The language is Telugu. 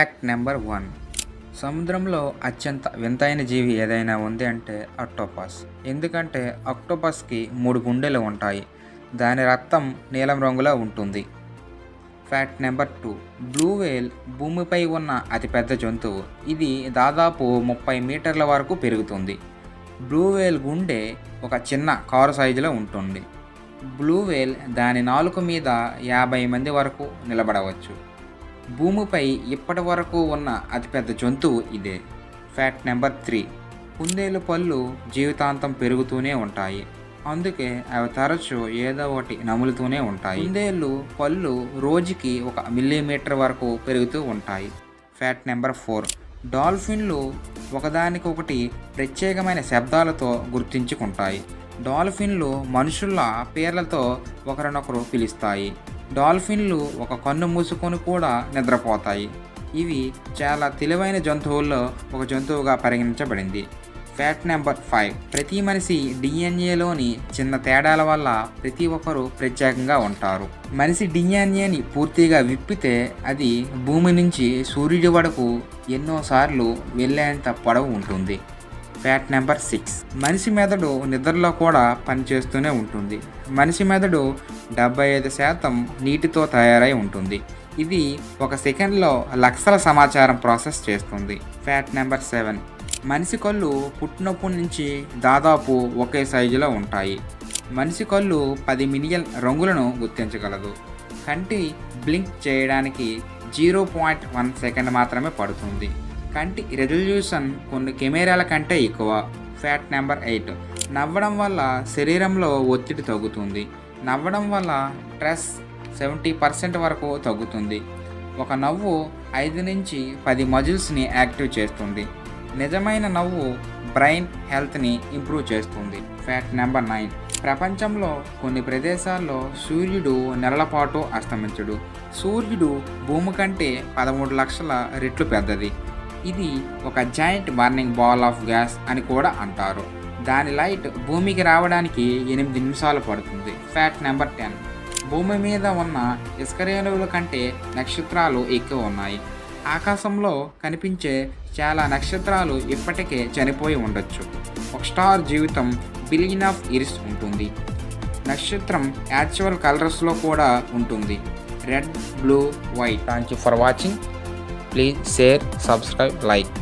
Fact number 1. సముద్రంలో అత్యంత వింతైన జీవి ఏదైనా ఉంది అంటే ఆక్టోపస్. ఎందుకంటే ఆక్టోపస్కి 3 గుండెలు ఉంటాయి. దాని రక్తం నీలం రంగులో ఉంటుంది. Fact number 2. బ్లూ వేల్ భూమిపై ఉన్న అతిపెద్ద జంతువు. ఇది దాదాపు 30 మీటర్ల వరకు పెరుగుతుంది. బ్లూ వేల్ గుండె ఒక చిన్న కారు సైజులో ఉంటుంది. బ్లూ వేల్ దాని నాలుక మీద 50 మంది వరకు నిలబడవచ్చు. భూమిపై ఇప్పటి వరకు ఉన్న అతిపెద్ద జంతువు ఇదే. Fact number 3. కుందేలు పళ్ళు జీవితాంతం పెరుగుతూనే ఉంటాయి. అందుకే అవి తరచూ ఏదో ఒకటి నములుతూనే ఉంటాయి. కుందేళ్ళు పళ్ళు రోజుకి 1 మిల్లీమీటర్ వరకు పెరుగుతూ ఉంటాయి. Fact number 4. డాల్ఫిన్లు ఒకదానికొకటి ప్రత్యేకమైన శబ్దాలతో గుర్తించుకుంటాయి. డాల్ఫిన్లు మనుషుల పేర్లతో ఒకరినొకరు పిలుస్తాయి. డాల్ఫిన్లు ఒక కన్ను మూసుకొని కూడా నిద్రపోతాయి. ఇవి చాలా తెలివైన జంతువుల్లో ఒక జంతువుగా పరిగణించబడింది. Fact number 5. ప్రతి మనిషి డిఎన్ఏలోని చిన్న తేడాల వల్ల ప్రతి ఒక్కరూ ప్రత్యేకంగా ఉంటారు. మనిషి డిఎన్ఏని పూర్తిగా విప్పితే అది భూమి నుంచి సూర్యుడి వరకు ఎన్నోసార్లు వెళ్ళేంత పొడవు ఉంటుంది. Fact number 6. మనిషి మెదడు నిద్రలో కూడా పనిచేస్తూనే ఉంటుంది. మనిషి మెదడు 75% నీటితో తయారై ఉంటుంది. ఇది 1 సెకండ్లో లక్షల సమాచారం ప్రాసెస్ చేస్తుంది. Fact number 7. మనిషి కళ్ళు పుట్టినప్పటి నుంచి దాదాపు ఒకే సైజులో ఉంటాయి. మనిషి కళ్ళు 10 మిలియన్ రంగులను గుర్తించగలదు. కంటి బ్లింక్ చేయడానికి 0.1 సెకండ్ మాత్రమే పడుతుంది. కంటి రెజల్యూషన్ కొన్ని కెమెరాల కంటే ఎక్కువ. Fact number 8. నవ్వడం వల్ల శరీరంలో ఒత్తిడి తగ్గుతుంది. నవ్వడం వల్ల స్ట్రెస్ 70% వరకు తగ్గుతుంది. ఒక నవ్వు 5 నుంచి 10 మజిల్స్ని యాక్టివ్ చేస్తుంది. నిజమైన నవ్వు బ్రెయిన్ హెల్త్ని ఇంప్రూవ్ చేస్తుంది. Fact number 9. ప్రపంచంలో కొన్ని ప్రదేశాల్లో సూర్యుడు నెలల పాటు అస్తమించడు. సూర్యుడు భూమి కంటే 13 లక్షల రెట్లు పెద్దది. ఇది ఒక joint burning ball of gas అని కూడా అంటారు. దాని లైట్ భూమికి రావడానికి 8 నిమిషాలు పడుతుంది. Fact number 10. భూమి మీద ఉన్న ఇసుక రేణువుల కంటే నక్షత్రాలు ఎక్కువ ఉన్నాయి. ఆకాశంలో కనిపించే చాలా నక్షత్రాలు ఇప్పటికే చనిపోయి ఉండొచ్చు. ఒక స్టార్ జీవితం బిలియన్ ఆఫ్ ఇయర్స్ ఉంటుంది. నక్షత్రం యాక్చువల్ కలర్స్లో కూడా ఉంటుంది. Red, blue, white. Thank you for watching. Please share, subscribe, like.